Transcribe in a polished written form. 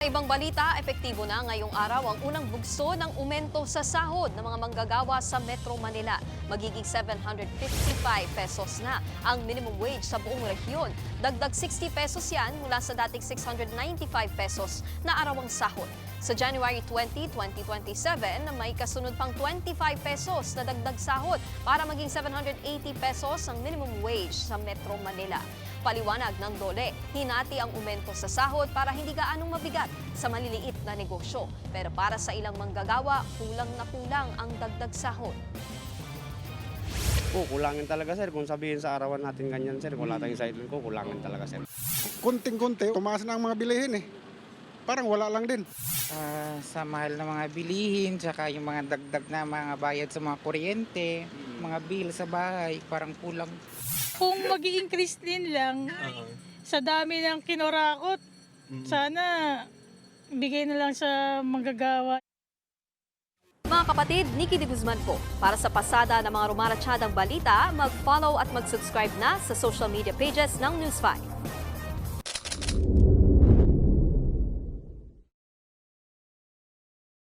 Sa ibang balita, epektibo na ngayong araw ang unang bugso ng umento sa sahod ng mga manggagawa sa Metro Manila. Magiging 755 pesos na ang minimum wage sa buong rehiyon. Dagdag 60 pesos yan mula sa dating 695 pesos na arawang sahod. Sa January 20, 2027, may kasunod pang 25 pesos na dagdag sahod para maging 780 pesos ang minimum wage sa Metro Manila. Paliwanag ng DOLE, hinati ang umento sa sahod para hindi gaanong mabigat sa maliliit na negosyo. Pero para sa ilang manggagawa, kulang na kulang ang dagdag sahod. Kulangin talaga sir, kung sabihin sa arawan natin ganyan sir, kung wala tayong sideline ko, kulangin talaga sir. Kunting-kunti, tumaas na ang mga bilihin eh. Parang wala lang din. Sa mahal ng mga bilihin, tsaka yung mga dagdag na mga bayad sa mga kuryente, mga bill sa bahay, parang kulang. Kung mag-i-increase din lang sa dami ng kinorakot, sana bigay na lang sa manggagawa. Mga kapatid, Nikki de Guzman po. Para sa pasada ng mga rumaratsyadang balita, mag-follow at mag-subscribe na sa social media pages ng News 5.